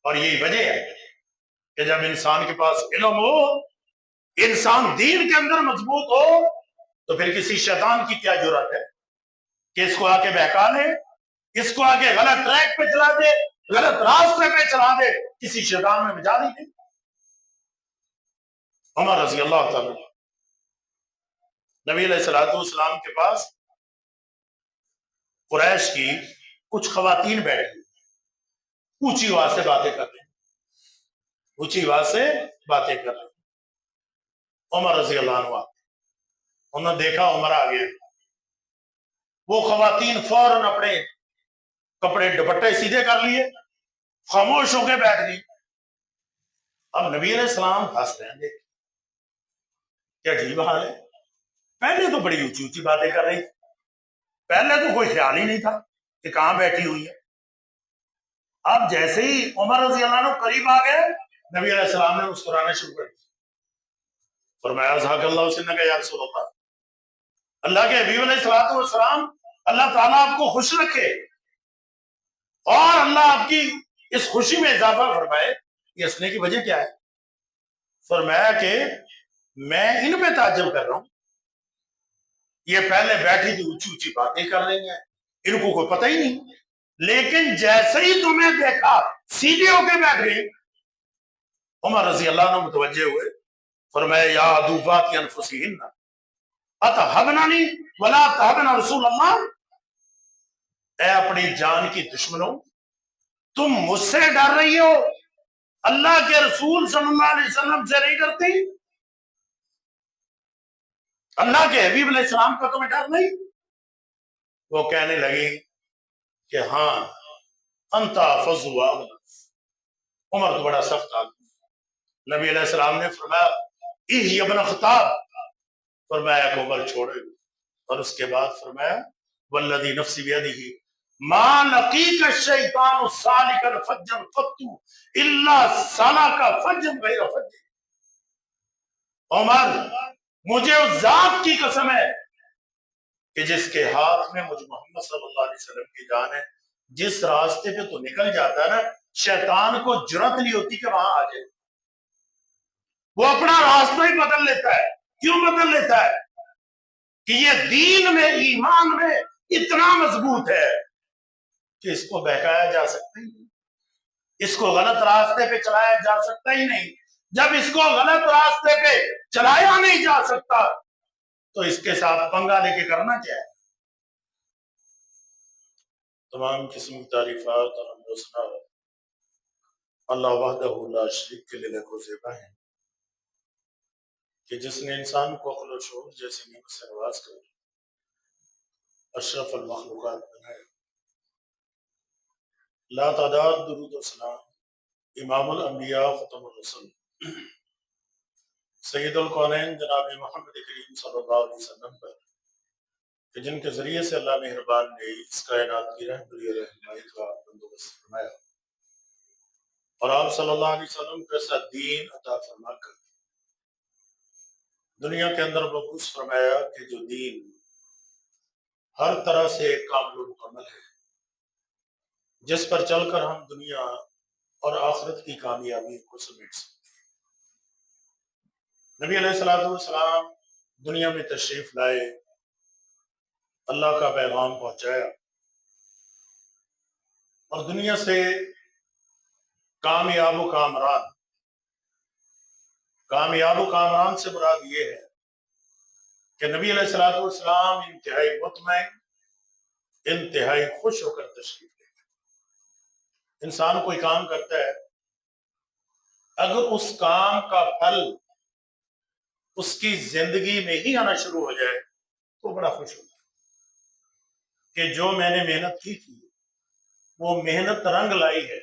اور یہی وجہ ہے کہ جب انسان کے پاس علم ہو، انسان دین کے اندر مضبوط ہو، تو پھر کسی شیطان کی کیا جرات ہے کہ اس کو آ کے بہکا لے، اس کو آ کے غلط ٹریک پہ چلا دے، غلط راستے پہ چلا دے، کسی شیطان میں بجا نہیں دے۔ عمر رضی اللہ تعالیٰ نبی علیہ السلام کے پاس قریش کی کچھ خواتین بیٹھی اونچی آواز سے باتیں کر رہی، اونچی آواز سے باتیں کر رہی۔ عمر رضی اللہ عنہ انہوں نے دیکھا عمر آ گئے، وہ خواتین فوراً اپنے کپڑے دوپٹے سیدھے کر لیے، خاموش ہو کے بیٹھ گئی۔ اب نبی علیہ السلام ہنس رہے ہیں، دیکھ کیا عجیب حال ہے، پہلے تو بڑی اونچی اونچی باتیں کر رہی، پہلے تو کوئی خیال ہی نہیں تھا کہ کہاں بیٹھی ہوئی ہے۔ اب جیسے ہی عمر رضی اللہ عنہ قریب آ گئے، نبی علیہ السلام نے مسکرانا شروع کر دیا، فرمایا ذاک اللہ سنک یا رسول اللہ، اللہ کے حبیب علیہ السلام، اللہ تعالیٰ آپ کو خوش رکھے اور اللہ آپ کی اس خوشی میں اضافہ فرمائے۔ یہ ہنسنے کی وجہ کیا ہے؟ فرمایا کہ میں ان پہ تعجب کر رہا ہوں، یہ پہلے بیٹھی تھی اونچی اونچی باتیں کر رہی ہیں، ان کو کوئی پتہ ہی نہیں، لیکن جیسے ہی تمہیں دیکھا سیدھے ہو کے بیٹھ گئی۔ عمر رضی اللہ عنہ متوجہ ہوئے، فرمایا یا عدوات انفسہن اتہبننی ولا تہبن رسول اللہ، اے اپنی جان کی دشمنوں، تم مجھ سے ڈر رہی ہو، اللہ کے رسول صلی اللہ علیہ وسلم سے نہیں ڈرتی؟ اللہ کے حبیب علیہ السلام کا تمہیں ڈر نہیں؟ وہ کہنے لگی کہ ہاں انت فض و عمر تو بڑا سخت آدمی۔ نبی علیہ السلام نے فرمایا اے ابن خطاب، فرمایا کہ عمر چھوڑے، اور اس کے بعد فرمایا والذی نفسی بیدہ ما لقیک الشیطان سالکا فجا قط الا سلک فجا غیر فج۔ عمر مجھے اس ذات کی قسم ہے کہ جس کے ہاتھ میں مجھ محمد صلی اللہ علیہ وسلم کی جان ہے، جس راستے پہ تو نکل جاتا ہے نا، شیطان کو جرأت نہیں ہوتی کہ وہاں آ جائے، وہ اپنا راستہ ہی بدل لیتا ہے۔ کیوں بدل لیتا ہے؟ کہ یہ دین میں ایمان میں اتنا مضبوط ہے کہ اس کو بہکایا جا سکتا ہی نہیں، اس کو غلط راستے پہ چلایا جا سکتا ہی نہیں۔ جب اس کو غلط راستے پہ چلایا نہیں جا سکتا تو اس کے ساتھ پنگا لے کے کرنا کیا ہے؟ تمام قسم کی تعریفات اور حمد و ثنا اللہ وحدہ لا شریک کے لیے کو زیبا ہے کہ جس نے انسان کو عقل و شعور جیسی نعمت سے نواز کر اشرف المخلوقات بنایا، لا تعداد درود و سلام امام الانبیاء ختم الرسل سید القونین جناب محمد کریم صلی اللہ علیہ وسلم پر، کہ جن کے ذریعے سے اللہ مہربان نے اس کائنات کی رہبری اور رہنمائی کا بندوبست فرمایا، اور آپ صلی اللہ علیہ وسلم کو ایسا دین عطا فرما کر دنیا کے اندر مبعوث فرمایا کہ جو دین ہر طرح سے کامل و مکمل ہے، جس پر چل کر ہم دنیا اور آخرت کی کامیابی کو سمیٹ سکتے ہیں۔ نبی علیہ السلام دنیا میں تشریف لائے، اللہ کا پیغام پہنچایا، اور دنیا سے کامیاب و کامران، کامیاب و کامران سے مراد یہ ہے کہ نبی علیہ السلام انتہائی مطمئن، انتہائی خوش ہو کر تشریف لے گئے۔ انسان کوئی کام کرتا ہے، اگر اس کام کا پھل اس کی زندگی میں ہی آنا شروع ہو جائے تو بڑا خوش ہوتا ہے کہ جو میں نے محنت کی تھی وہ محنت رنگ لائی ہے،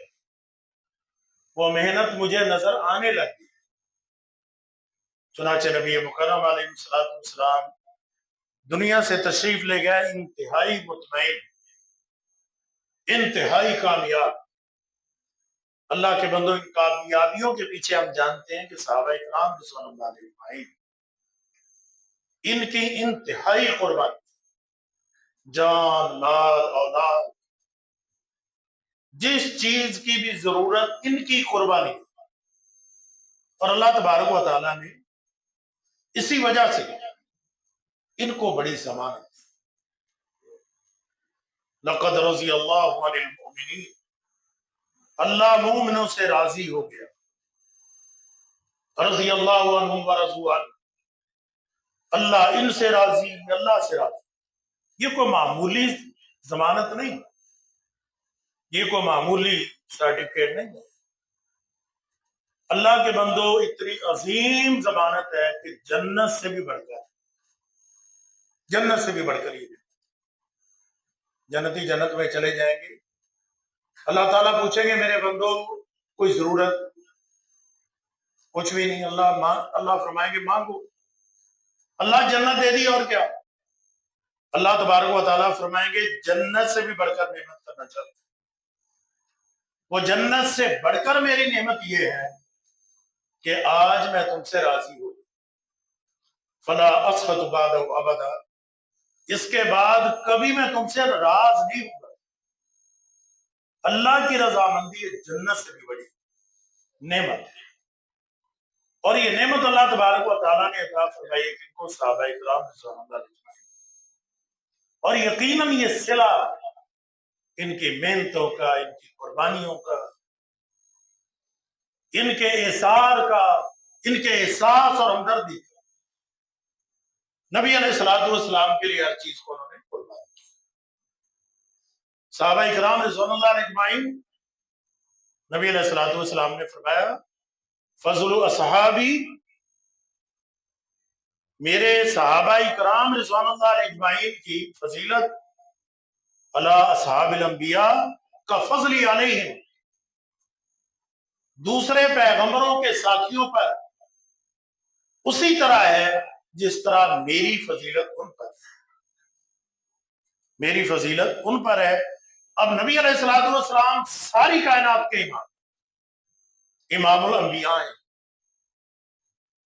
وہ محنت مجھے نظر آنے لگی۔ چنانچہ نبی مکرم علیہ السلام دنیا سے تشریف لے گئے انتہائی مطمئن، انتہائی کامیاب۔ اللہ کے بندوں، ان کامیابیوں کے پیچھے ہم جانتے ہیں کہ صحابہ اکرام رضوان اللہ علیہ اجمعین ان کی انتہائی قربانی، جان، مال، اولاد، جس چیز کی بھی ضرورت ان کی قربانی، اور اللہ تبارک و تعالیٰ نے اسی وجہ سے ان کو بڑی ضمانت، لقد رضی اللہ عن المؤمنین، اللہ مومنوں سے راضی ہو گیا، رضی اللہ عنہم ورضوا عنہ، اللہ ان سے راضی، اللہ سے راضی۔ یہ کوئی معمولی ضمانت نہیں، یہ کوئی معمولی سرٹیفکیٹ نہیں ہے۔ اللہ کے بندو اتنی عظیم ضمانت ہے کہ جنت سے بھی بڑھ کر، جنت سے بھی بڑھ کر، یہ جنتی جنت میں چلے جائیں گے، اللہ تعالیٰ پوچھیں گے میرے بندو کوئی ضرورت؟ کچھ بھی نہیں۔ اللہ فرمائیں گے مانگو، اللہ جنت دے دی، اور کیا؟ اللہ تبارک و تعالیٰ فرمائیں گے جنت سے بھی بڑھ کر نعمت کرنا چاہتا ہوں، وہ جنت سے بڑھ کر میری نعمت یہ ہے کہ آج میں تم سے راضی ہوں، فلا اسخط بعدہ ابدا، اس کے بعد کبھی میں تم سے راض نہیں ہوں گا۔ اللہ کی رضامندی جنت سے بھی بڑی نعمت ہے، اور یہ نعمت اللہ تبارک و تعالیٰ نے عطا فرمائی ہے کہ کو صحابہ کرام رضوان اللہ علیہ، اور یقیناً یہ صلہ ان کی محنتوں کا، ان کی قربانیوں کا، ان کے احسار کا، ان کے احساس اور ہمدردی کا، نبی علیہ الصلوۃ والسلام کے لیے ہر چیز کو انہوں نے قربان کی۔ صحابہ کرام رضوان اللہ علیہ اجمعین، نبی علیہ الصلوۃ والسلام نے فرمایا فضل اصحابی، میرے صحابہ کرام رضوان اللہ علیہ اجمعین کی فضیلت علی اصحاب الانبیاء کا فضلی علیہم، دوسرے پیغمبروں کے ساتھیوں پر اسی طرح ہے جس طرح میری فضیلت ان پر ہے، میری فضیلت ان پر ہے۔ اب نبی علیہ الصلوۃ والسلام ساری کائنات کے امام الانبیاء ہیں،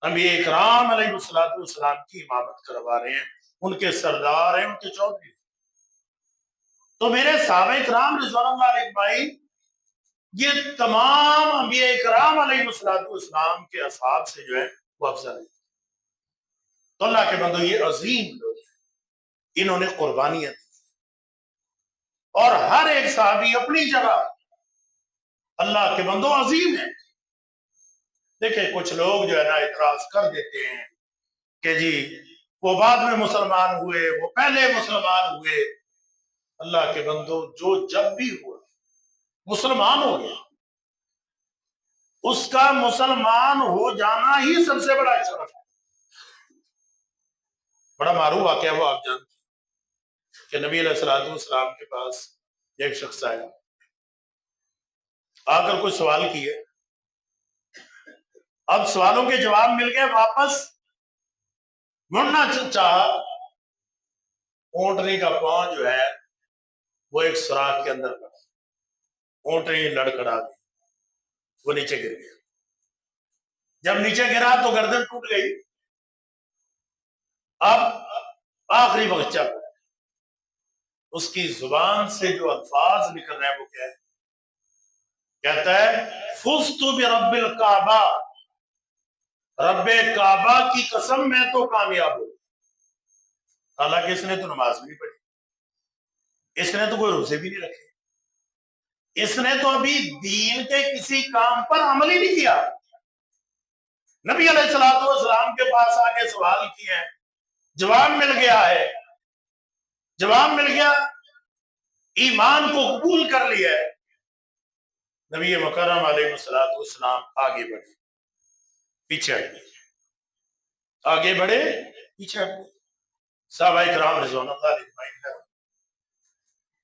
انبیاء اکرام علیہ الصلوۃ والسلام کی امامت کروا رہے ہیں، ان کے سردار ہیں، ان کے چودھری۔ تو میرے صحابہ اکرام رضوان اللہ علیہ اجمعین یہ تمام انبیاء اکرام علیہ الصلوۃ والسلام کے اصحاب سے جو ہے وہ افضل ہے۔ تو اللہ کے بندو یہ عظیم لوگ ہیں، انہوں نے قربانیاں دی، اور ہر ایک صحابی اپنی جگہ اللہ کے بندو عظیم ہے۔ دیکھیں کچھ لوگ جو ہے نا اعتراض کر دیتے ہیں کہ جی وہ بعد میں مسلمان ہوئے، وہ پہلے مسلمان ہوئے۔ اللہ کے بندو جو جب بھی ہوا مسلمان ہو گیا، اس کا مسلمان ہو جانا ہی سب سے بڑا شرف ہے۔ بڑا معروف واقعہ وہ آپ جانتے ہیں کہ نبی علیہ الصلوۃ والسلام کے پاس ایک شخص آیا، آ کر کوئی سوال کیے، اب سوالوں کے جواب مل گئے، واپس مڑنا چاہا، اونٹنی کا پاؤں جو ہے وہ ایک سوراخ کے اندر پڑا، اونٹنی لڑکھڑا گئی، وہ نیچے گر گیا۔ جب نیچے گرا تو گردن ٹوٹ گئی۔ اب آخری وقت چل رہا ہے، اس کی زبان سے جو الفاظ نکل رہے ہیں وہ کیا ہے؟ کہتا ہے فزت برب الکعبہ، رب کعبہ کی قسم میں تو کامیاب ہوں۔ حالانکہ اس نے تو نماز بھی نہیں پڑھی، اس نے تو کوئی روزے بھی نہیں رکھے، اس نے تو ابھی دین کے کسی کام پر عمل ہی نہیں کیا۔ نبی علیہ الصلوۃ والسلام کے پاس آ کے سوال کیے ہیں، جواب مل گیا ہے، جواب مل گیا، ایمان کو قبول کر لیا ہے۔ نبی مکرم علیہ الصلوۃ والسلام آگے بڑھے، پیچھے ہٹ گئے، آگے بڑھے پیچھے ہٹ گئے۔ صحابہ کرام رضوان اللہ علیہ اجمعین،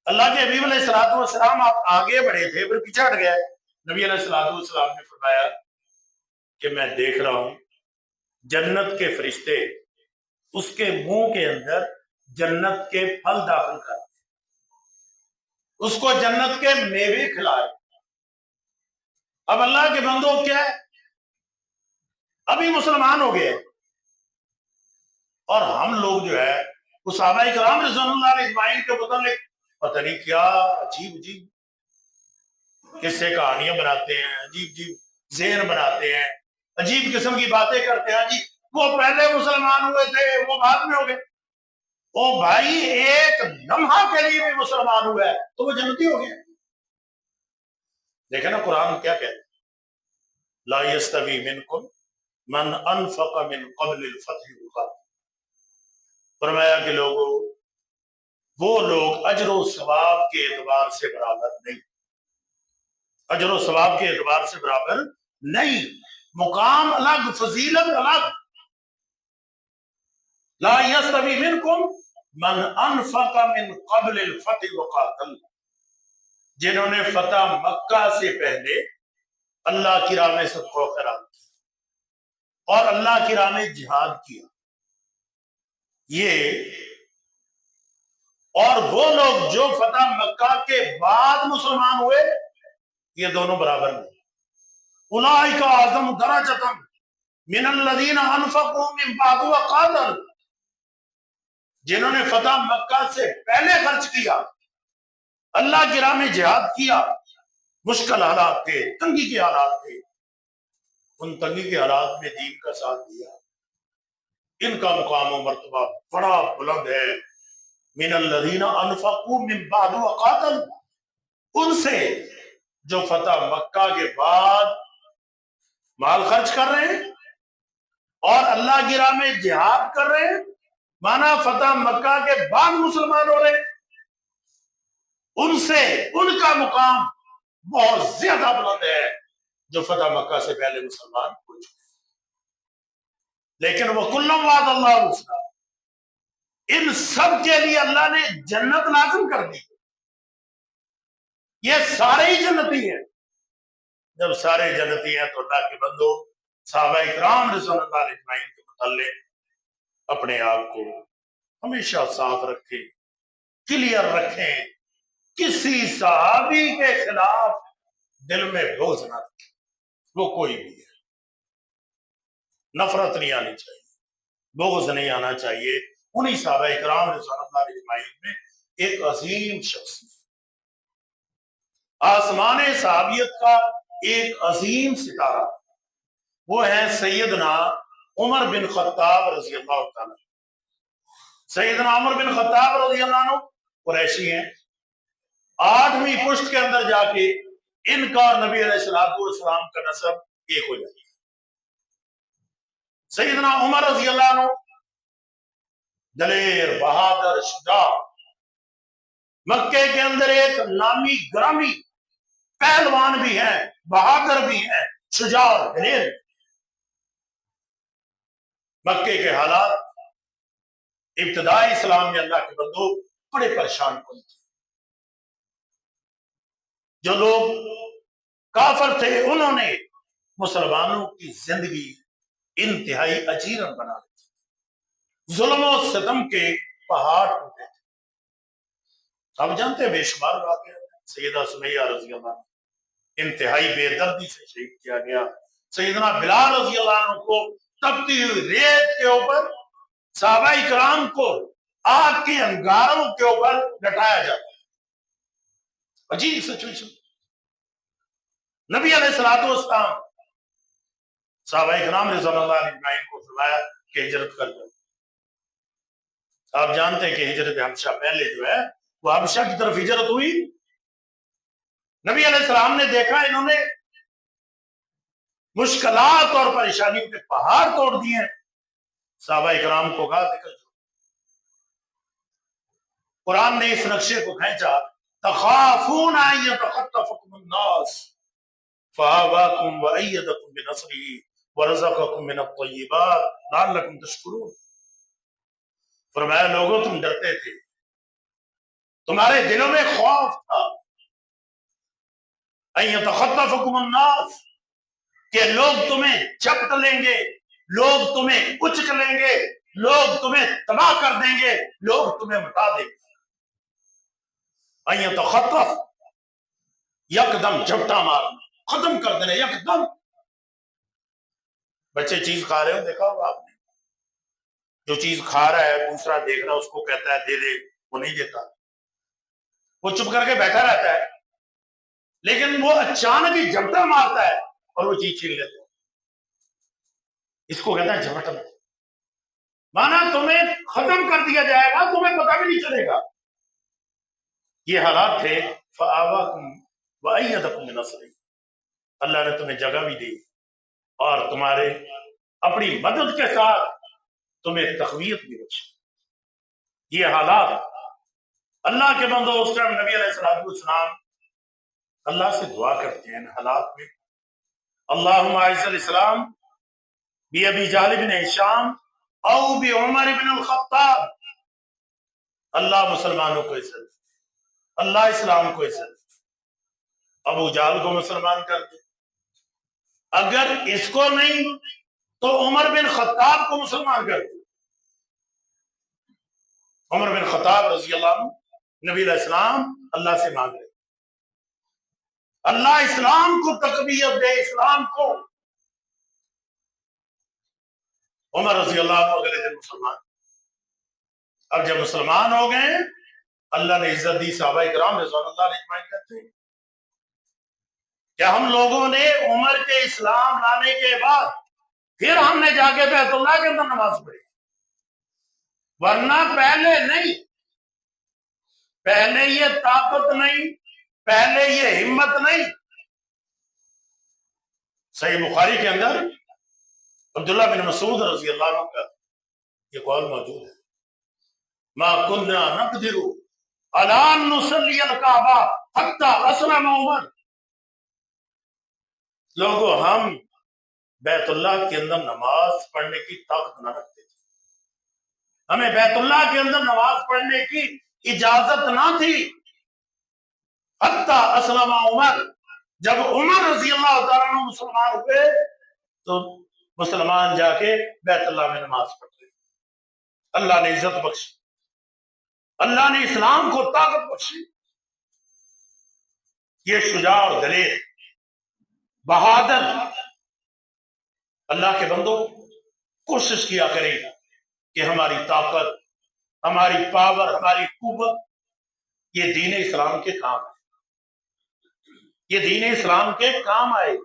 اللہ کے حبیب علیہ الصلوۃ والسلام آپ آگے بڑھے تھے پھر پیچھے ہٹ گئے۔ نبی علیہ الصلوۃ والسلام نے فرمایا کہ میں دیکھ رہا ہوں جنت کے فرشتے اس کے منہ کے اندر جنت کے پھل داخل کرتے، اس کو جنت کے میوے کھلائے۔ اب اللہ کے بندوں کیا ہے، ابھی مسلمان ہو گئے، اور ہم لوگ جو ہے وہ صحابہ کرام رضوان اللہ علیہ اجمعین کے متعلق پتہ نہیں کیا عجیب عجیب قصے کہانیاں بناتے ہیں، عجیب عجیب ذہن بناتے ہیں، عجیب قسم کی باتیں کرتے ہیں، جی وہ پہلے مسلمان ہوئے تھے وہ بعد میں ہو گئے۔ او بھائی ایک لمحہ کے لیے بھی مسلمان ہوا ہے تو وہ جنتی ہو گیا۔ دیکھیں نا قرآن کیا کہتے ہیں، لا یستوی منکم من انفق من قبل الفتح وقاتل، فرمایا کہ لوگوں وہ لوگ اجر و ثواب کے اعتبار سے برابر نہیں، اجر و ثواب کے اعتبار سے برابر نہیں، مقام الگ، فضیلت الگ۔ لا یستوی منکم من انفق من قبل الفتح وقاتل، جنہوں نے فتح مکہ سے پہلے اللہ کی راہ میں صدقہ و خیرات کیا اور اللہ کی راہ میں جہاد کیا، یہ اور وہ لوگ جو فتح مکہ کے بعد مسلمان ہوئے، یہ دونوں برابر نہیں۔ اولئک اعظم درجۃ من الذین انفقوا من بعد وقاتلوا، جنہوں نے فتح مکہ سے پہلے خرچ کیا، اللہ کی راہ میں جہاد کیا، مشکل حالات تھے، تنگی کے حالات تھے، ان تنگی کے حالات میں دین کا ساتھ دیا، ان کا مقام و مرتبہ بڑا بلند ہے۔ من الذین انفقوا من بعد وقاتلوا، ان سے جو فتح مکہ کے بعد مال خرچ کر رہے ہیں اور اللہ کی راہ میں جہاد کر رہے ہیں، مانا فتح مکہ کے بعد مسلمان ہو رہے ہیں، ان سے ان کا مقام بہت زیادہ بلند ہے جو فتح مکہ سے پہلے مسلمان ہو چکے۔ لیکن وَكُلًّا وَعَدَ اللَّهُ الْحُسْنَىٰ، ان سب کے لیے اللہ نے جنت لازم کر دی، یہ سارے ہی جنتی ہیں۔ جب سارے جنتی ہیں تو اللہ کے بندو صحابہ اکرام رضوان اللہ علیہ اجمعین کے متعلق اپنے آپ کو ہمیشہ صاف رکھیں، کلیئر رکھیں، کسی صحابی کے خلاف دل میں بغض نہ رکھیں، وہ کوئی بھی ہے، نفرت نہیں آنی چاہیے، بغض نہیں آنا چاہیے۔ انہی صحابہ اکرام رضوان اللہ علیہ اجمعین میں ایک عظیم شخص، آسمان صحابیت کا ایک عظیم ستارہ، وہ ہے سیدنا عمر بن خطاب رضی اللہ تعالیٰ۔ سیدنا عمر بن خطاب رضی اللہ عنہ قریشی ہیں، 8ویں پشت کے اندر جا کے ان کا اور نبی علیہ السلام کا نسب ایک ہو جاتا ہے۔ سیدنا عمر رضی اللہ عنہ دلیر، بہادر، شجاع، مکے کے اندر ایک نامی گرامی پہلوان بھی ہیں، بہادر بھی ہیں، شجاع اور دلیر۔ مکے کے حالات ابتدائی اسلام میں اللہ کے بندو بڑے پریشان کن تھے، جو لوگ کافر تھے انہوں نے مسلمانوں کی زندگی انتہائی اجیرن بنا دی تھی، ظلم و ستم کے پہاڑ ٹوٹے تھے۔ آپ جانتے ہیں بے شمار واقعہ، سیدہ سمیہ رضی اللہ عنہ انتہائی بے دردی سے شہید کیا گیا، سیدنا بلال رضی اللہ عنہ کو تپتی ہوئی ریت کے اوپر صحابہ اکرام کو آگ کے انگاروں کے اوپر لٹایا جاتا ہے، عجیب سچویشن۔ نبی علیہ الصلوۃ والسلام صحابہ اکرام رضوان اللہ علیہ اجمعین کو فرمایا کہ ہجرت کر جاؤ۔ آپ جانتے ہیں کہ ہجرت حبشہ پہلے جو ہے وہ حبشہ کی طرف ہجرت ہوئی۔ نبی علیہ السلام نے دیکھا انہوں نے مشکلات اور پریشانیوں کے پہاڑ توڑ دیے ہیں، صحابہ اکرام کو کہا نکل جاؤ۔ قرآن نے اس نقشے کو کھینچا، تخافون ان یتخطفکم الناس فآواکم وأیدکم بنصرہ ورزقکم من الطیبات لعلکم تشکرون۔ فرمایا لوگوں تم ڈرتے تھے، تمہارے دلوں میں خوف تھا، ان یتخطفکم الناس، کہ لوگ تمہیں جھپٹ لیں گے، لوگ تمہیں اچک لیں گے، لوگ تمہیں تباہ کر دیں گے، لوگ تمہیں مٹا دیں گے۔ ان یتخطف، یکدم جھپٹا مارنا، ختم کر دینا یکدم۔ بچے چیز کھا رہے ہو، دیکھا ہوگا آپ نے، جو چیز کھا رہا ہے دوسرا دیکھ رہا ہے، اس کو کہتا ہے دے دے، وہ نہیں دیتا، وہ چپ کر کے بیٹھا رہتا ہے، لیکن وہ اچانک ہی جھپٹا مارتا ہے اور وہ چیز چھین لیتا ہے. اس کو کہتا ہے جھپٹنا. مانا تمہیں ختم کر دیا جائے گا، تمہیں پتہ بھی نہیں چلے گا. یہ حالات تھے. فآواکم وأیدکم بنصرہ، اللہ نے تمہیں جگہ بھی دی اور تمہارے اپنی مدد کے ساتھ تمہیں تقویت بھی بخشی. یہ حالات اللہ کے بندو اس ٹائم نبی علیہ السلام اللہ سے دعا کرتے ہیں ان حالات میں. اللہم اعز الاسلام بی جہل بن ہشام او بعمر بن الخطاب. اللہ مسلمانوں کو عزت، اللہ اسلام کو عزت. ابو جہل کو مسلمان کر دے، اگر اس کو نہیں تو عمر بن خطاب کو مسلمان کر دے. عمر بن خطاب رضی اللہ عنہ نبی علیہ السلام اللہ سے مانگ رہے، اللہ اسلام کو تقویت دے، اسلام کو. عمر رضی اللہ عنہ اگلے دن مسلمان. اب جب مسلمان ہو گئے اللہ نے عزت دی. صحابہ کرام رضوان اللہ علیہ اجمعین کہتے ہیں کہ ہم لوگوں نے عمر کے اسلام لانے کے بعد پھر ہم نے جا کے بیت اللہ کے اندر نماز پڑھی، ورنہ پہلے نہیں. پہلے یہ طاقت نہیں، پہلے یہ ہمت نہیں. صحیح بخاری کے اندر عبداللہ بن مسعود رضی اللہ عنہ کا یہ قول موجود ہے، ما كنا نقدر على ان نصلي الكعبة حتى اسلم عمر. لوگوں ہم بیت اللہ کے اندر نماز پڑھنے کی طاقت نہ رکھتے تھے، ہمیں بیت اللہ کے اندر نماز پڑھنے کی اجازت نہ تھی. حتی اسلم عمر، جب عمر رضی اللہ تعالیٰ عنہ مسلمان ہوئے تو مسلمان جا کے بیت اللہ میں نماز پڑھ رہے. اللہ نے عزت بخشی، اللہ نے اسلام کو طاقت بخشی. یہ شجاع اور دلیر بہادر اللہ کے بندوں کوشش کیا کریں کہ ہماری طاقت، ہماری پاور، ہماری قوت یہ دین اسلام کے کام ہے، یہ دین اسلام کے کام آئے.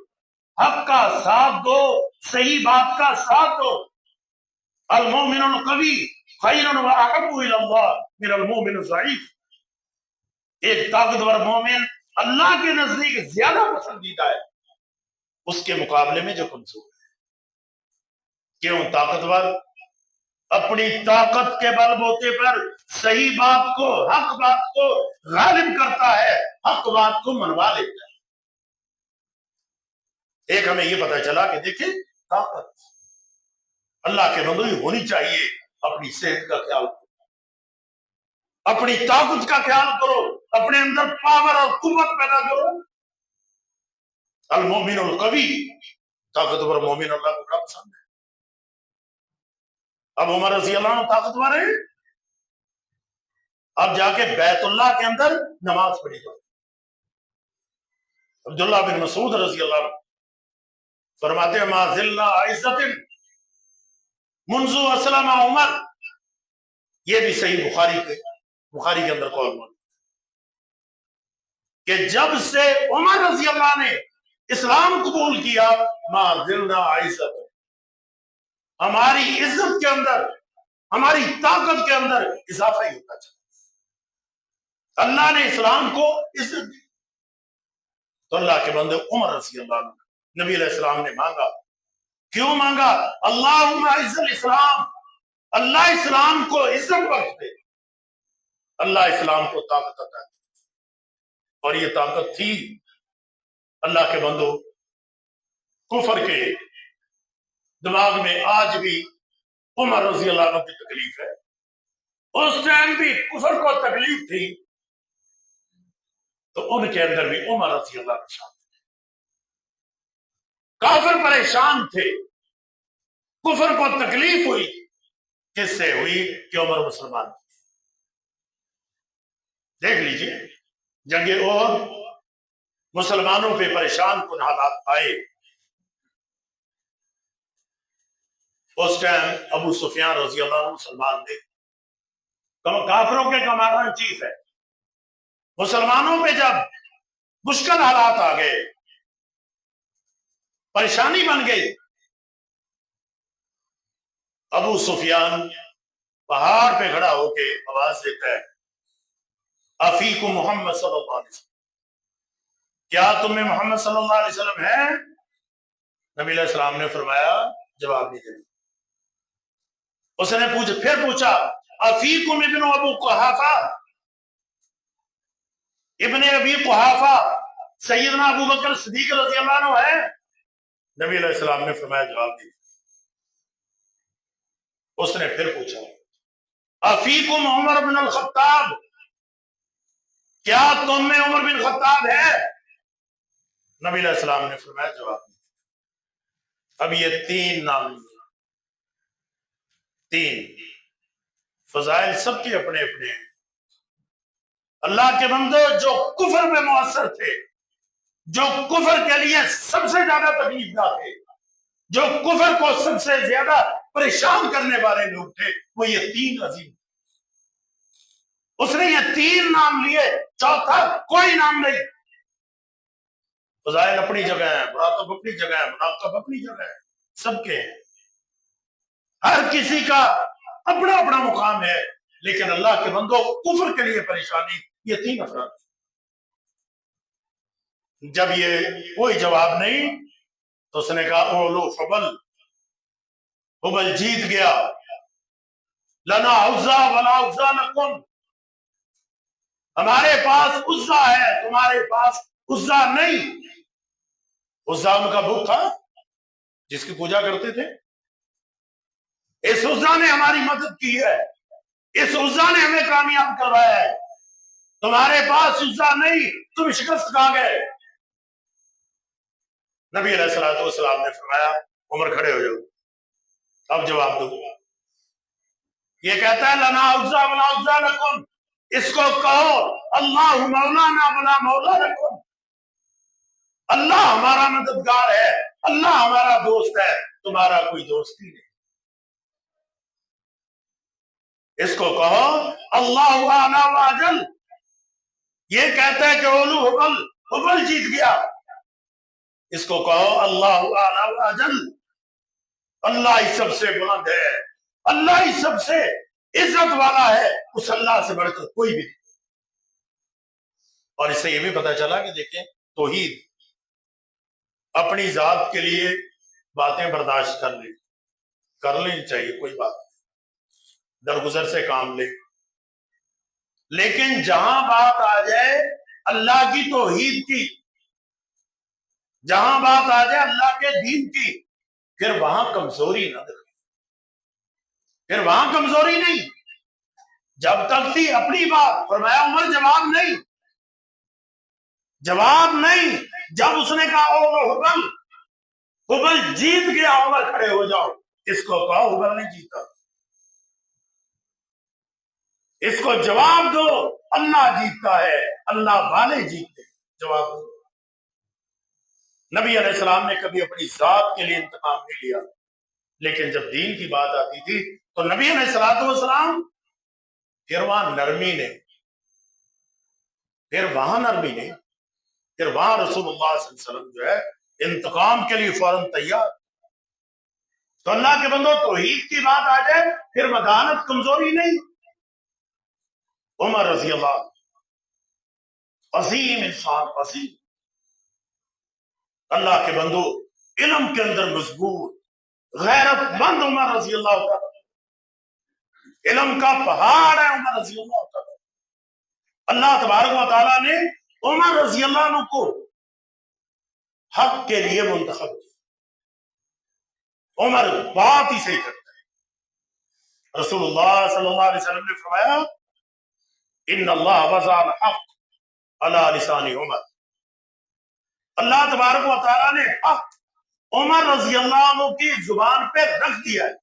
حق کا ساتھ دو، صحیح بات کا ساتھ دو. المؤمن القوی خیر و احب الی اللہ من المؤمن الضعیف. ایک طاقتور مومن اللہ کے نزدیک زیادہ پسندیدہ ہے اس کے مقابلے میں جو کمزور ہے. کیوں؟ طاقتور اپنی طاقت کے بل بوتے پر صحیح بات کو، حق بات کو غالب کرتا ہے، حق بات کو منوا لیتا ہے. ایک ہمیں یہ پتہ چلا کہ دیکھیں طاقت اللہ کے بندوں ہی ہونی چاہیے. اپنی صحت کا خیال کرو، اپنی طاقت کا خیال کرو، اپنے اندر پاور اور قوت پیدا کرو. المومن القوی، طاقتور مومن اللہ کو بڑا پسند ہے. اب عمر رضی اللہ عنہ طاقتور ہے، اب جا کے بیت اللہ کے اندر نماز پڑھی جائے. عبداللہ بن مسعود رضی اللہ عنہ فرماتے ہیں ما زلنا عزت منذ اسلم عمر. یہ بھی صحیح بخاری کے اندر قول موجود کہ جب سے عمر رضی اللہ نے اسلام قبول کیا، ما زلنا عزت، ہماری عزت کے اندر، ہماری طاقت کے اندر اضافہ ہی ہوتا چلا. اللہ نے اسلام کو عزت دی. تو اللہ کے بندے عمر رضی اللہ عنہ نبی علیہ السلام نے مانگا. کیوں مانگا؟ اللہم اعز الاسلام، اللہ اسلام کو عزت بخش دے، اللہ اسلام کو طاقت عطا دے. اور یہ طاقت تھی. اللہ کے بندو کفر کے دماغ میں آج بھی عمر رضی اللہ عنہ کی تکلیف ہے. اس ٹائم بھی کفر کو تکلیف تھی تو ان کے اندر بھی عمر رضی اللہ عنہ شامل تھے. کافر پریشان تھے، کفر کو تکلیف ہوئی. کس سے ہوئی؟ کہ عمر مسلمان. دیکھ لیجئے جنگ احد مسلمانوں پہ پریشان کن حالات آئے. اس ٹائم ابو سفیان رضی اللہ عنہ مسلمان تھے، کافروں کے کمانڈر ان چیف ہے. مسلمانوں پہ جب مشکل حالات آ گئے، پریشانی بن گئی. ابو سفیان پہاڑ پہ کھڑا ہو کے آواز دیتا ہے، افیکم محمد صلی اللہ علیہ وسلم، کیا تم میں محمد صلی اللہ علیہ وسلم ہے؟ نبی علیہ السلام نے فرمایا جواب نہیں دیا. اس نے پھر پوچھا افیکم ابن ابو قحافہ، ابن ابی قحافہ سیدنا ابو بکر صدیق رضی اللہ عنہ ہے؟ نبی علیہ السلام نے فرمایا جواب نہیں. اس نے پھر پوچھا افیکم عمر بن الخطاب، کیا تم میں عمر بن خطاب ہے؟ نبی علیہ السلام نے فرمایا جواب نہیں. اب یہ تین نام، تین فضائل سب کے اپنے اپنے ہیں. اللہ کے بندو جو کفر میں مؤثر تھے، جو کفر کے لیے سب سے زیادہ تکلیف دہ تھے، جو کفر کو سب سے زیادہ پریشان کرنے والے لوگ تھے، وہ یہ تین عظیم. اس نے یہ تین نام لیے، چوتھا کوئی نام نہیں. فضائل اپنی جگہ ہے، مراقب اپنی جگہ ہے، مناقب اپنی جگہ ہے، سب کے ہیں. ہر کسی کا اپنا اپنا مقام ہے. لیکن اللہ کے بندوں کفر کے لیے پریشانی یہ تین افراد. جب یہ کوئی جواب نہیں تو اس نے کہا اولو حبل، حبل جیت گیا. لنا عزا ولا عزا لکم، ہمارے پاس عزا ہے، تمہارے پاس عزا نہیں. عزا ان کا بت تھا جس کی پوجا کرتے تھے. اس عزا نے ہماری مدد کی ہے، اس عزا نے ہمیں کامیاب کروایا ہے. تمہارے پاس عزا نہیں، تم شکست کھا گئے. نبی علیہ الصلوۃ والسلام نے فرمایا عمر کھڑے ہو جاؤ، اب جواب دو. یہ کہتا ہے لنا عزا ولا عزا لکم، اس کو کہو اللہ مولانا ولا مولا لکم، اللہ ہمارا مددگار ہے، اللہ ہمارا دوست ہے، تمہارا کوئی دوست ہی نہیں. اس کو کہو اللہ اعلی واجل. یہ کہتا ہے کہ اولو حبل، حبل جیت گیا. اس کو کہو اللہ اعلی واجل، اللہ ہی سب سے بلند ہے، اللہ ہی سب سے عزت والا ہے، اس اللہ سے بڑھ کر کوئی بھی نہیں. اور اس سے یہ بھی پتا چلا کہ دیکھیں توحید اپنی ذات کے لیے باتیں برداشت کر لینی چاہیے، کوئی بات درگزر سے کام لے. لیکن جہاں بات آ جائے اللہ کی توحید کی، جہاں بات آ جائے اللہ کے دین کی، پھر وہاں کمزوری نہ دکھے، پھر وہاں کمزوری نہیں. جب تک تھی اپنی بات، فرمایا عمر جواب نہیں، جواب نہیں. جب اس نے کہا او حبل، حبل جیت گیا، عمر کھڑے ہو جاؤ. اس کو کہا حبل نہیں جیتا، اس کو جواب دو اللہ جیتتا ہے، اللہ والے جیتے. جواب دو. نبی علیہ السلام نے کبھی اپنی ذات کے لیے انتقام نہیں لیا، لیکن جب دین کی بات آتی تھی تو نبی علیہ السلام پھر وہاں نرمی نے، پھر وہاں رسول اللہ صلی اللہ علیہ وسلم جو ہے انتقام کے لیے فوراً تیار. تو اللہ کے بندوں توحید کی بات آ جائے پھر مدانت کمزوری نہیں. عمر رضی اللہ عظیم انسان، عظیم اللہ کے بندو، علم کے اندر مضبوط غیرت مند عمر رضی اللہ تعالی، علم کا پہاڑ ہے عمر رضی اللہ تعالی. اللہ تبارک و تعالیٰ نے عمر رضی اللہ عنہ کو حق کے لیے منتخب کیا. عمر بات ہی صحیح کرتا ہے. رسول اللہ صلی اللہ علیہ وسلم نے فرمایا ان اللہ وضع الحق علی لسان عمر، اللہ تبارک و تعالیٰ نے حق عمر رضی اللہ عنہ کی زبان پہ رکھ دیا ہے.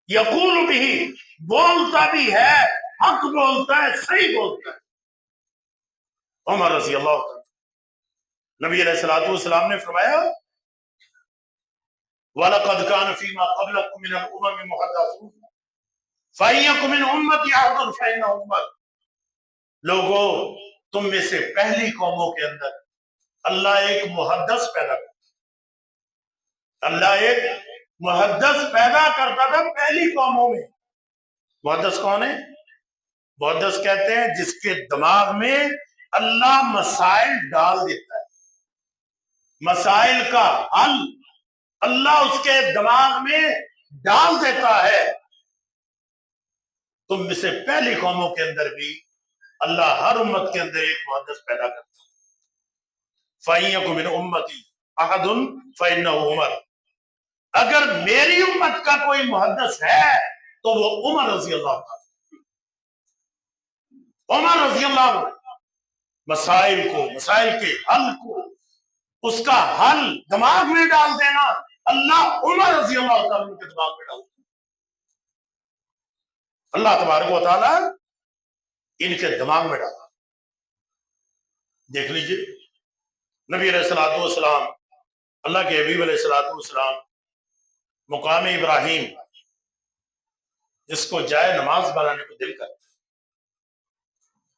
یقول بھی، بولتا بھی ہے، حق بولتا ہے، صحیح بولتا ہے. عمر رضی اللہ عنہ. نبی علیہ الصلوۃ والسلام نے فرمایا وَلَقَدْ كَانَ فِي مَا قَبْلَكُم مِّنَ الْأُمَمِ مُحَدَّثُونَ فَإِن يَكُن مِّنْ أُمَّتِي أَحَدٌ فَإِنَّهُ عُمَرٌ. لوگوں تم میں سے پہلی قوموں کے اندر اللہ ایک محدث پیدا کرتا، اللہ ایک محدث پیدا کرتا تھا پہلی قوموں میں۔ محدث کون ہے؟ محدث کہتے ہیں جس کے دماغ میں اللہ مسائل ڈال دیتا ہے، مسائل کا حل اللہ اس کے دماغ میں ڈال دیتا ہے۔ تم میں سے پہلی قوموں کے اندر بھی اللہ ہر امت کے اندر ایک محدث پیدا کرتا ہے۔ فَإِنْ مِنْ أُمَّتِي أَحَدٌ فَإِنَّهُ عُمَرٌ، اگر میری امت کا کوئی محدث ہے تو وہ عمر رضی اللہ عنہ، عمر رضی اللہ عنہ مسائل کے حل کو، اس کا حل دماغ میں ڈال دینا، اللہ عمر رضی اللہ عنہ کے دماغ میں ڈال دینا۔ اللہ تبارک و تعالیٰ ان کے دماغ میں ڈالا۔ دیکھ لیجئے نبی علیہ الصلوۃ والسلام، اللہ کے حبیب علیہ الصلوۃ والسلام مقام ابراہیم جس کو جائے نماز بنانے کو دل کرتا،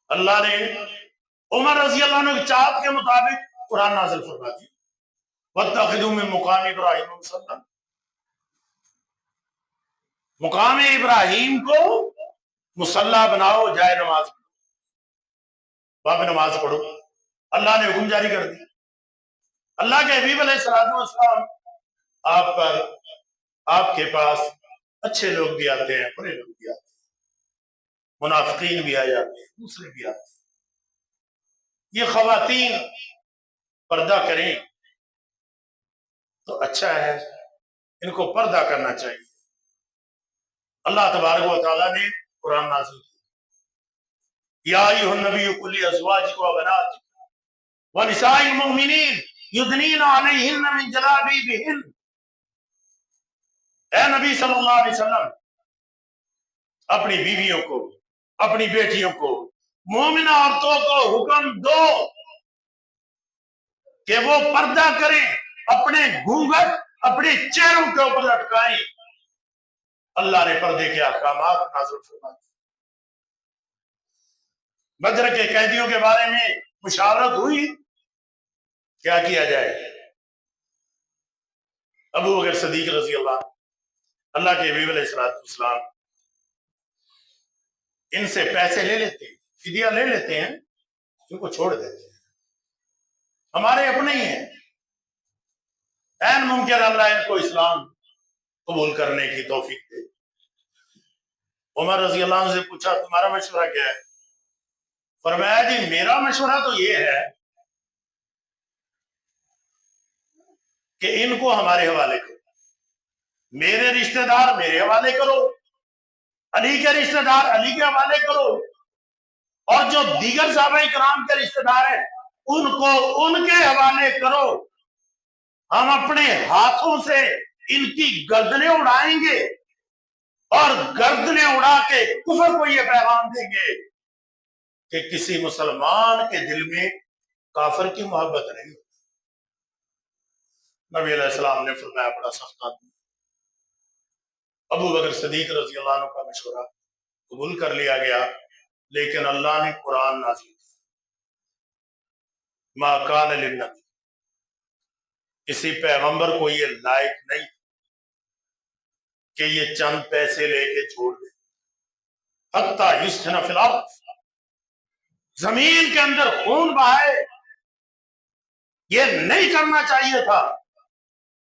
اللہ نے عمر رضی اللہ عنہ کی چاہت کے مطابق قرآن نازل فرما دی، وَاتَّخِذُوا مِن مُقَامِ ابراہیم مُصَلًّى، مقام ابراہیم کو مصلی بناؤ، جائے نماز وہاں پہ نماز پڑھو۔ اللہ نے حکم جاری کر دیا۔ اللہ کے حبیب علیہ الصلوۃ والسلام آپ پر، آپ کے پاس اچھے لوگ بھی آتے ہیں، برے لوگ بھی آتے ہیں، منافقین بھی آ جاتے ہیں، دوسرے بھی آتے ہیں۔ یہ خواتین پردہ کریں تو اچھا ہے، ان کو پردہ کرنا چاہیے۔ اللہ تبارک و تعالیٰ نے قرآن نازل کیا، یا ایھا النبی قل لازواجک و بناتک ونساء المؤمنین یدنین علیہن من جلابیبہن، اے نبی صلی اللہ علیہ وسلم اپنی بیویوں کو، اپنی بیٹیوں کو، مومنہ عورتوں کو حکم دو کہ وہ پردہ کریں، اپنے گھونگھٹ اپنے چہروں کے اوپر لٹکائیں۔ اللہ نے پردے کے احکامات نازل فرما دیے۔ بدر کے قیدیوں کے بارے میں مشاورت ہوئی، کیا کیا جائے؟ ابو بکر صدیق رضی اللہ کے حبیب علیہ السلام ان سے پیسے لے لیتے ہیں، فدیہ لے لیتے ہیں، ان کو چھوڑ دیتے ہیں، ہمارے اپنے ہی ہیں، این ممکن اللہ ان کو اسلام قبول کرنے کی توفیق دے۔ عمر رضی اللہ عنہ سے پوچھا تمہارا مشورہ کیا ہے؟ فرمایا جی میرا مشورہ تو یہ ہے کہ ان کو ہمارے حوالے کرو، میرے رشتہ دار میرے حوالے کرو، علی کے رشتہ دار علی کے حوالے کرو، اور جو دیگر صحابہ کرام کے رشتہ دار ہیں ان کو ان کے حوالے کرو، ہم اپنے ہاتھوں سے ان کی گردنیں اڑائیں گے اور گردنیں اڑا کے کفر کو یہ پیغام دیں گے کہ کسی مسلمان کے دل میں کافر کی محبت نہیں۔ نبی علیہ السلام نے فرمایا بڑا سخت آدمی۔ ابو بکر صدیق رضی اللہ عنہ کا مشورہ قبول کر لیا گیا، لیکن اللہ نے قرآن نازل کیا، ما کان للنبی، کسی پیغمبر کو یہ لائق نہیں کہ یہ چند پیسے لے کے چھوڑ دے، حتی یسخن فی الارض، زمین کے اندر خون بہائے، یہ نہیں کرنا چاہیے تھا۔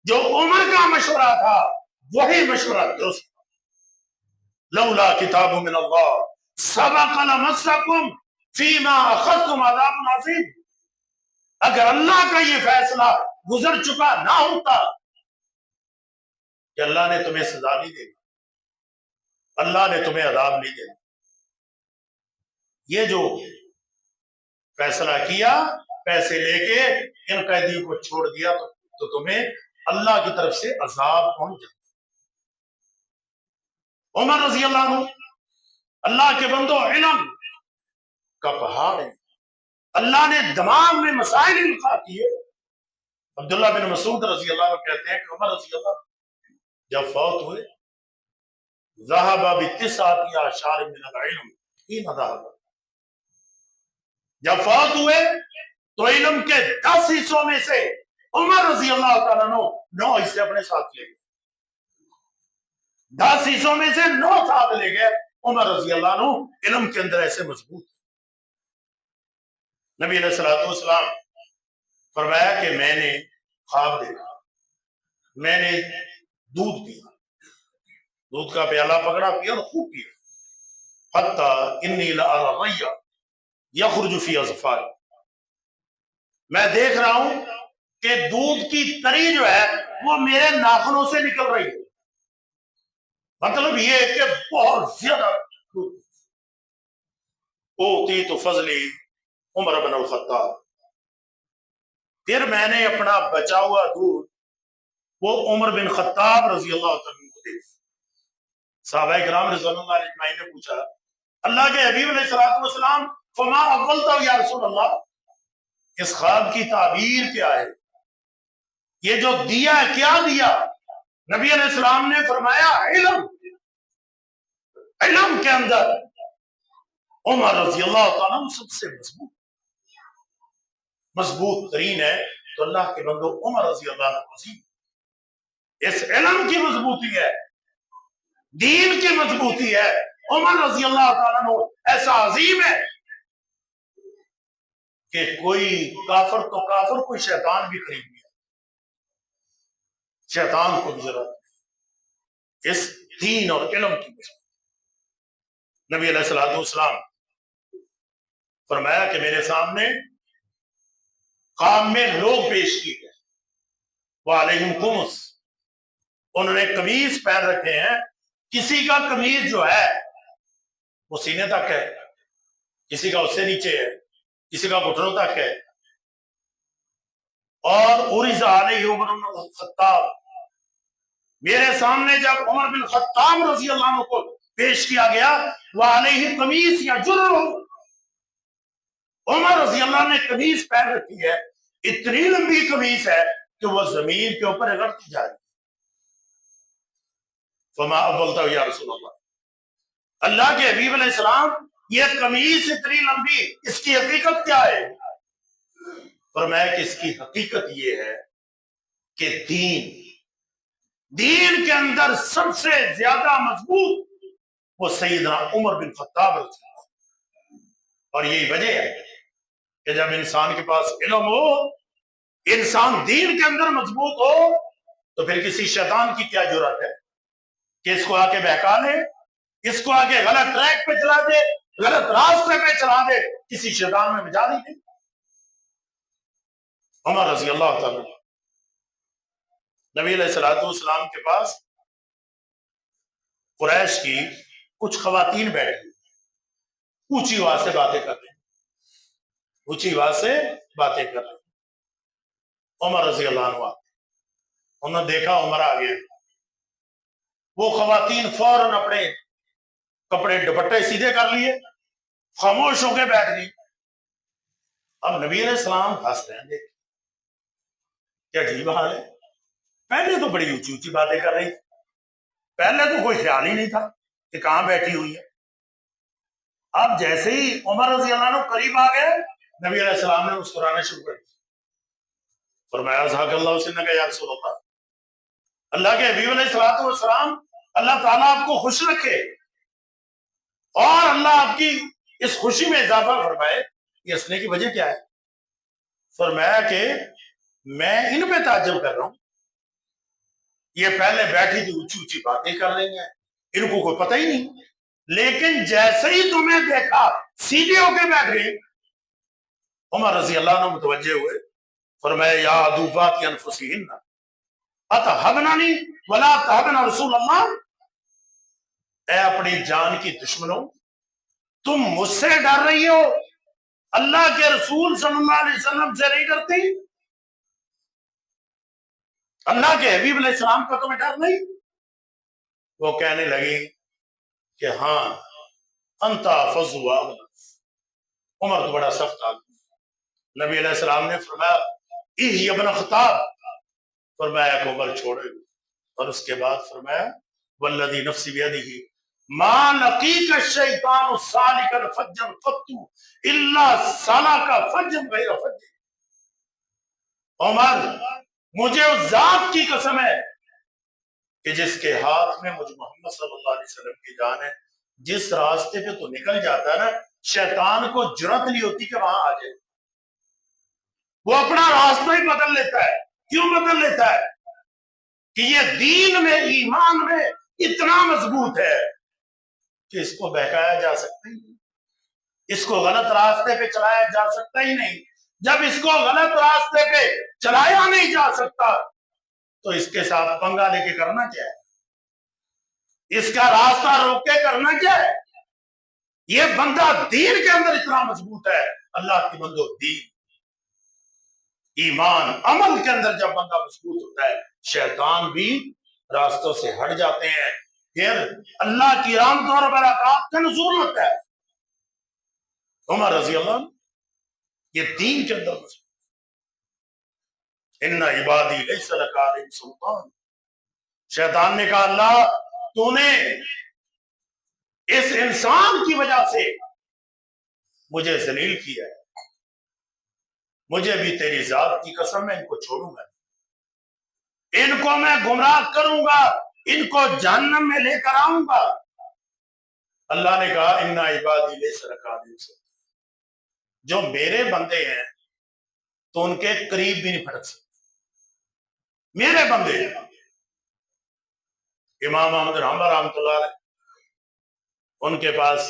جو عمر کا مشورہ تھا وہی مشورہ درست تھا۔ لولا کتاب من اللہ سبق لمسکم فیما اخذتم عذاب عظیم، اگر اللہ کا یہ فیصلہ گزر چکا نہ ہوتا کہ اللہ نے تمہیں سزا نہیں دینی، اللہ نے تمہیں عذاب نہیں دینا، یہ جو فیصلہ کیا پیسے لے کے ان قیدیوں کو چھوڑ دیا تو تمہیں اللہ کی طرف سے عذاب پہنچ جاتا۔ عمر رضی اللہ عنہ اللہ کے بندو علم کا پہاڑ ہے، اللہ نے دماغ میں مسائل القاء کیے۔ عبداللہ بن مسعود رضی اللہ عنہ کہتے ہیں کہ عمر رضی اللہ عنہ جب فوت ہوئے ذهب بتسعة أعشار من العلم حين ذهب، جب فوت ہوئے تو علم کے 10 حصوں میں سے عمر رضی اللہ تعالیٰ عنہ 9 حصے اپنے ساتھ لے گئے. 10 حصوں میں سے 9 ساتھ لے گئے. عمر رضی اللہ عنہ علم کے اندر ایسے مضبوط. نبی علیہ الصلوۃ والسلام فرمایا کہ میں نے خواب دیکھا, میں نے دودھ پیا, دودھ کا پیالہ پکڑا, پیا اور خوب پیا. حتی انی لأری الرّی یخرج فی اظفار, میں دیکھ رہا ہوں کہ دودھ کی تری جو ہے وہ میرے ناخنوں سے نکل رہی ہے. مطلب یہ ہے کہ بہت زیادہ اوتی تو فضلی عمر بن الخطاب. پھر میں نے اپنا بچا ہوا دودھ وہ عمر بن خطاب رضی اللہ تعالیٰ کو دے. صحابہ کرام رضوان اللہ علیہ اجمعین نے پوچھا, اللہ کے حبیب علیہ الصلوۃ والسلام فما اولتا یا رسول اللہ, اس خواب کی تعبیر کیا ہے, یہ جو دیا ہے کیا دیا؟ نبی علیہ السلام نے فرمایا علم. علم کے اندر عمر رضی اللہ تعالیٰ سب سے مضبوط ترین ہے. تو اللہ کے بندو عمر رضی اللہ عنہ اس علم کی مضبوطی ہے, دین کی مضبوطی ہے. عمر رضی اللہ تعالیٰ عنہ ایسا عظیم ہے کہ کوئی کافر تو کافر, کوئی شیطان بھی خرید لیا, شیطان کو بھی ضرورت اس دین اور علم کی مضبوطی. نبی علیہ الصلوۃ والسلام فرمایا کہ میرے سامنے خواب میں لوگ پیش کیے گئے, وعلیہم قمص, انہوں نے قمیض پہن رکھے ہیں. کسی کا قمیض جو ہے وہ سینے تک ہے, کسی کا اس سے نیچے ہے, کسی کا گھٹنوں تک ہے. اور عرض علیہ عمر بن الخطاب, میرے سامنے جب عمر بن خطاب رضی اللہ عنہ کو پیش کیا گیا, وعلیہ قمیص یا جرہ, عمر رضی اللہ نے قمیص پہن رکھی ہے, اتنی لمبی قمیص ہے کہ وہ زمین کے اوپر رگڑتی جا رہی. فما اولتا یا رسول اللہ, اللہ کے حبیب علیہ السلام یہ قمیص اتنی لمبی, اس کی حقیقت کیا ہے؟ فرمایا کہ اس کی حقیقت یہ ہے کہ دین کے اندر سب سے زیادہ مضبوط وہ سیدنا عمر بن خطاب رضی اللہ. اور یہی وجہ ہے کہ جب انسان کے پاس علم ہو, انسان دین کے اندر مضبوط ہو, تو پھر کسی شیطان کی کیا جرات ہے کہ اس کو آ کے بہکا لے, اس کو آ کے غلط ٹریک پہ چلا دے, غلط راستے پہ چلا دے, کسی شیطان میں بجا نہیں دے. عمر رضی اللہ تعالیٰ نبی علیہ الصلوۃ والسلام کے پاس قریش کی کچھ خواتین بیٹھی, اونچی آواز سے باتیں کر رہے ہیں, اونچی آواز سے باتیں کر رہے ہیں. عمر رضی اللہ عنہ, انہوں نے دیکھا عمر آ گئے, وہ خواتین فوراً اپنے کپڑے دوپٹے سیدھے کر لیے, خاموش ہو کے بیٹھ گئی. اب نبی علیہ السلام ہنس رہے ہیں, دیکھ کیا عجیب حال ہے, پہلے تو بڑی اونچی اونچی باتیں کر رہی, پہلے تو کوئی خیال ہی نہیں تھا کہ کہاں بیٹھی ہوئی ہے. اب جیسے ہی عمر رضی اللہ عنہ قریب آ گئے, نبی علیہ السلام نے مسکرانا شروع کر دیا. فرمایا ذاک اللہ سنک یا رسول اللہ, اللہ کے حبیب علیہ الصلوۃ والسلام اللہ تعالیٰ آپ کو خوش رکھے اور اللہ آپ کی اس خوشی میں اضافہ فرمائے. یہ ہنسنے کی وجہ کیا ہے؟ فرمایا کہ میں ان پہ تعجب کر رہا ہوں, یہ پہلے بیٹھی تھی اونچی اونچی باتیں کر رہی ہیں, ان کو کوئی پتہ ہی نہیں, لیکن جیسے ہی تمہیں دیکھا سیدھے ہو کے بیٹھ گئی. عمر رضی اللہ عنہ متوجہ ہوئے, فرمایا یا عدوات انفسہن اتہبننی ولا تہبن رسول اللہ, اے اپنی جان کی دشمنوں, تم مجھ سے ڈر رہی ہو, اللہ کے رسول صلی اللہ علیہ وسلم سے نہیں ڈرتی, اللہ کے حبیب علیہ السلام کا تمہیں ڈر نہیں؟ وہ کہنے لگی کہ ہاں انتا فضو عمر تو بڑا سخت آدمی. نبی علیہ السلام نے فرمایا اِہ ابن خطاب, فرمایا کہ عمر چھوڑے, اور اس کے بعد فرمایا والذی نفسی بیدہ ما لقیک الشیطان سالکا فجا قط الا سلک فجا غیر فج۔ عمر مجھے اس ذات کی قسم ہے کہ جس کے ہاتھ میں مجھ محمد صلی اللہ علیہ وسلم کی جان ہے، جس راستے پہ تو نکل جاتا ہے نا، شیطان کو جرأت نہیں ہوتی کہ وہاں آ جائے، وہ اپنا راستہ ہی بدل لیتا ہے۔ کیوں بدل لیتا ہے؟ کہ یہ دین میں، ایمان میں اتنا مضبوط ہے کہ اس کو بہکایا جا سکتا ہی نہیں، اس کو غلط راستے پہ چلایا جا سکتا ہی نہیں۔ جب اس کو غلط راستے پہ چلایا نہیں جا سکتا تو اس کے ساتھ پنگا لے کے کرنا کیا ہے؟ اس کا راستہ روک کے کرنا کیا ہے؟ یہ بندہ دین کے اندر اتنا مضبوط ہے۔ اللہ کی بندو، دین، ایمان، عمل کے اندر جب بندہ مضبوط ہوتا ہے، شیطان بھی راستوں سے ہٹ جاتے ہیں، پھر اللہ کی رحمتوں اور برکات کا نزول ہوتا ہے۔ عمر رضی اللہ عنہ یہ دین کے اندر مضبوط، ان عبادی لیس لک علیہم سلطان۔ شیطان نے کہا اللہ تو نے اس انسان کی وجہ سے مجھے ذلیل کیا ہے، مجھے بھی تیری ذات کی قسم میں ان کو چھوڑوں گا، ان کو میں گمراہ کروں گا، ان کو جہنم میں لے کر آؤں گا۔ اللہ نے کہا ان عبادی لیس لک علیہم سلطان، جو میرے بندے ہیں تو ان کے قریب بھی نہیں پھٹک سکتے، میرے بندے ہیں۔ امام احمد بن حنبل رحمۃ اللہ علیہ، ان کے پاس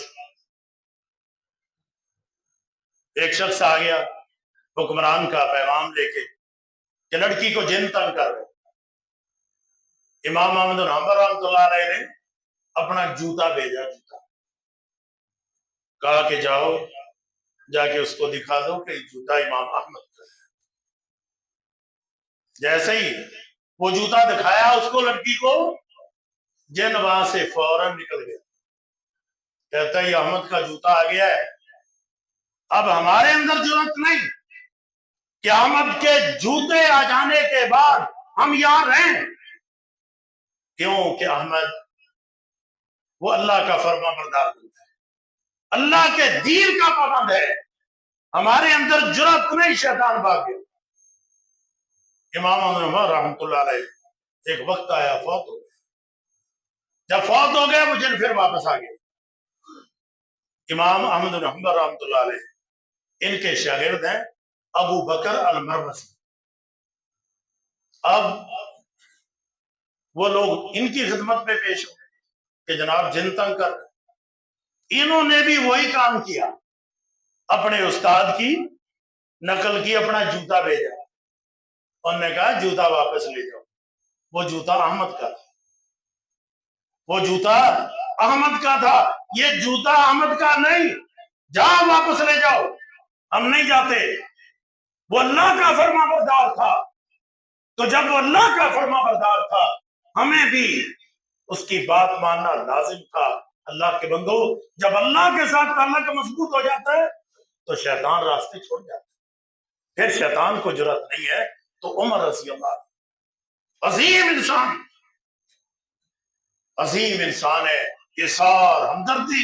ایک شخص آ گیا حکمران کا پیغام لے کے کہ لڑکی کو جن تنگ کر رہے۔ امام احمد بن حنبل رحمۃ اللہ علیہ نے اپنا جوتا بھیجا، جوتا، کہا کہ جاؤ جا کے اس کو دکھا دو کہ جوتا امام احمد کا ہے۔ جیسے ہی وہ جوتا دکھایا اس کو، لڑکی کو، جن وہاں سے فوراً نکل گیا، کہتا ہے یہ احمد کا جوتا آ گیا ہے، اب ہمارے اندر جرأت نہیں کہ احمد کے جوتے آ جانے کے بعد ہم یہاں رہیں، کیوں کہ احمد وہ اللہ کا فرما بردار بنتا ہے، اللہ کے دین کا پابند ہے، ہمارے اندر جرأت نہیں، شیطان بھاگ گیا۔ امام احمد رحمۃ اللہ علیہ ایک وقت آیا، فوت ہو گئے۔ جب فوت ہو گئے وہ جن پھر واپس آ گئے۔ امام احمد بن حنبل رحمۃ اللہ علیہ، ان کے شاگرد ہیں ابو بکر المروزی۔ اب وہ لوگ ان کی خدمت میں پیش ہوئے کہ جناب جن تنگ کر رہے۔ انہوں نے بھی وہی کام کیا، اپنے استاد کی نقل کی، اپنا جوتا بھیجا، انہوں نے کہا جوتا واپس لے جاؤ، وہ جوتا احمد کا تھا، وہ جوتا احمد کا تھا، یہ جوتا احمد کا نہیں، جاؤ واپس لے جاؤ۔ ہم نہیں جاتے، وہ اللہ کا فرما بردار تھا، تو جب وہ اللہ کا فرما بردار تھا ہمیں بھی اس کی بات ماننا لازم تھا۔ اللہ کے بندو، جب اللہ کے ساتھ تعلق مضبوط ہو جاتا ہے تو شیطان راستے چھوڑ جاتا ہے، پھر شیطان کو جرأت نہیں ہے۔ تو عمر رضی اللہ، عظیم انسان، عظیم انسان ہے، اثار، ہمدردی،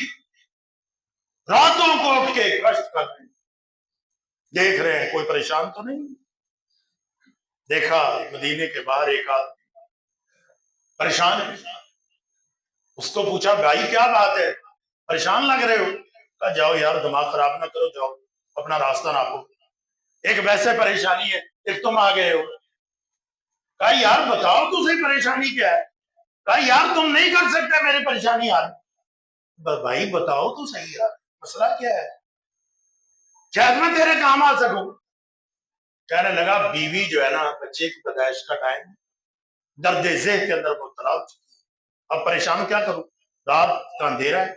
راتوں کو اٹھ کے گشت کر رہے ہیں، دیکھ رہے ہیں کوئی پریشان تو نہیں۔ دیکھا مدینے کے باہر ایک آدمی پریشان ہے، اس کو پوچھا بھائی کیا بات ہے، پریشان لگ رہے ہو؟ کہا جاؤ یار دماغ خراب نہ کرو، جاؤ اپنا راستہ ناپو، ایک ویسے پریشانی ہے، ایک تم آ گئے ہو۔ کہا یار بتاؤ تو صحیح پریشانی کیا ہے؟ کہا یار تم نہیں کر سکتے میری پریشانی حل۔ بھائی بتاؤ تو صحیح یار مسئلہ کیا ہے، شاید میں تیرے کام آ سکوں۔ کہنے لگا بیوی جو ہے نا، بچے کی پیدائش کا ٹائم، درد ذہن کے اندر مبتلا ہو چکی ہے، اب پریشان کیا کروں، رات کا اندھیرا ہے۔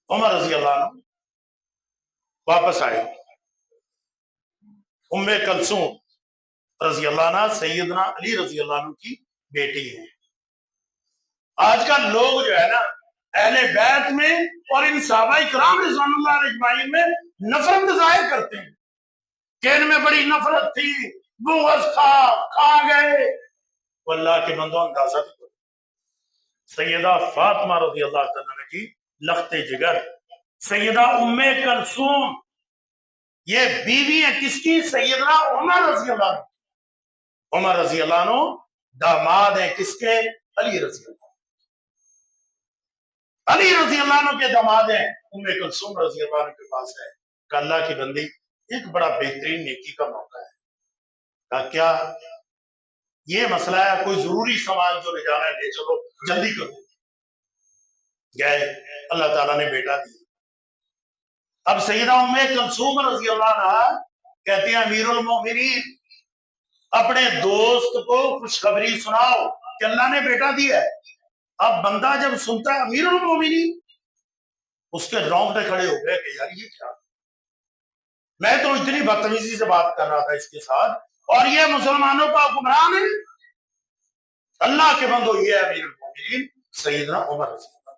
عمر رضی اللہ عنہ واپس آئے، ام کلثوم رضی اللہ عنہ سیدنا علی رضی اللہ عنہ کی بیٹی ہے۔ آج کل لوگ جو ہے نا اہل بیت میں اور ان صحابہ کرام رضوان اللہ علیہ اجمعین میں نفرت ظاہر کرتے ہیں کہ ان میں بڑی نفرت تھی، بغض تھا، کھا گئے۔ وہ اللہ کے بندوں اندازہ بھی کرو، سیدہ فاطمہ رضی اللہ تعالیٰ عنہ کی لخت جگر، سیدہ ام کلثوم یہ بیوی ہیں کس کی؟ سیدنا عمر رضی اللہ عنہ۔ عمر رضی اللہ عنہ داماد ہیں کس کے؟ علی رضی اللہ عنہ۔ علی رضی اللہ عنہ کے داماد ہیں، ام کلثوم رضی اللہ عنہ کے پاس ہے کہ اللہ کی بندی ایک بڑا بہترین نیکی کا موقع ہے، کہا کیا؟ یہ مسئلہ ہے، کوئی ضروری سامان جو لے جانا ہے لے چلو، جلدی کرو۔ گئے، اللہ تعالیٰ نے بیٹا دیا۔ اب سیدہ ام کلثوم رضی اللہ عنہ کہتے ہیں امیر المومنین اپنے دوست کو خوشخبری سناؤ کہ اللہ نے بیٹا دیا ہے۔ اب بندہ جب سنتا ہے امیر المومنین، اس کے رونگٹے کھڑے ہو گئے کہ یار یہ کیا، میں تو اتنی بدتمیزی سے بات کر رہا تھا اس کے ساتھ اور یہ مسلمانوں کا حکمران ہے۔ اللہ کے بندو یہ ہے امیر المومنین سیدنا عمر رضی اللہ عنہ۔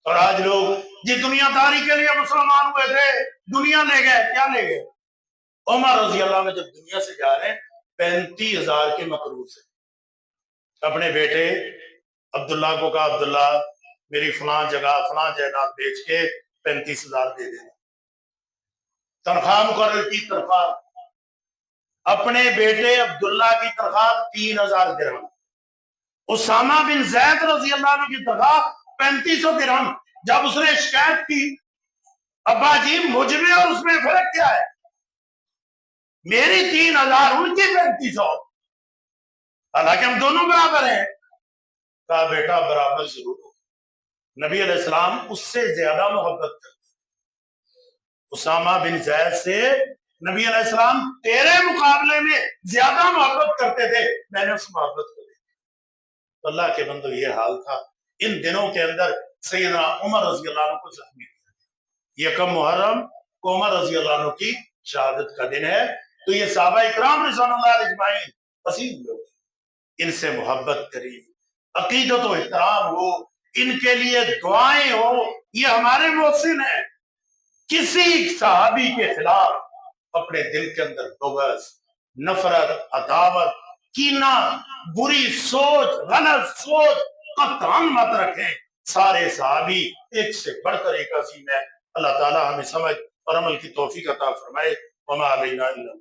اور آج لوگ جی دنیا داری کے لیے مسلمان ہوئے تھے، دنیا لے گئے، کیا لے گئے؟ عمر رضی اللہ عنہ جب دنیا سے جا رہے ہیں 35,000 کے مقروض سے، اپنے بیٹے عبداللہ کو کہا عبداللہ میری فلاں جگہ فلاں جائیداد بیچ کے 35,000 دے دینا، تنخواہ مقرر کی تنخواہ، اپنے بیٹے عبداللہ کی تنخواہ 3,000 درہم، اسامہ بن زید رضی اللہ عنہ کی تنخواہ 3500 درہم۔ جب اس نے شکایت کی ابا جی مجھ میں اور اس میں فرق کیا ہے، میری 3,000 ان کی 3500، حالانکہ ہم دونوں برابر ہیں۔ کہا بیٹا برابر ضرور ہو، نبی علیہ السلام اس سے زیادہ محبت کرتے، اسامہ بن زید سے نبی علیہ السلام تیرے مقابلے میں زیادہ محبت کرتے تھے، میں نے اس محبت کو دیکھا۔ تو اللہ کے بندو یہ حال تھا۔ ان دنوں کے اندر سیدنا عمر رضی اللہ عنہ کو زخمی کیا، یکم محرم کو عمر رضی اللہ عنہ کی شہادت کا دن ہے۔ تو یہ صحابہ اکرام رضوان اللہ علیہ اجمعین عظیم لوگ، ان سے محبت کری، عقیدت و احترام ہو، ان کے لیے دعائیں ہو، یہ ہمارے محسن ہیں۔ کسی صحابی کے خلاف اپنے دل کے اندر بغض، نفرت، عداوت، کینہ، بری سوچ، غلط سوچ قطعاً مت رکھیں۔ سارے صحابی ایک سے بڑھ کر ایک عظیم ہے۔ اللہ تعالی ہمیں سمجھ اور عمل کی توفیق عطا فرمائے۔ وما علینا الا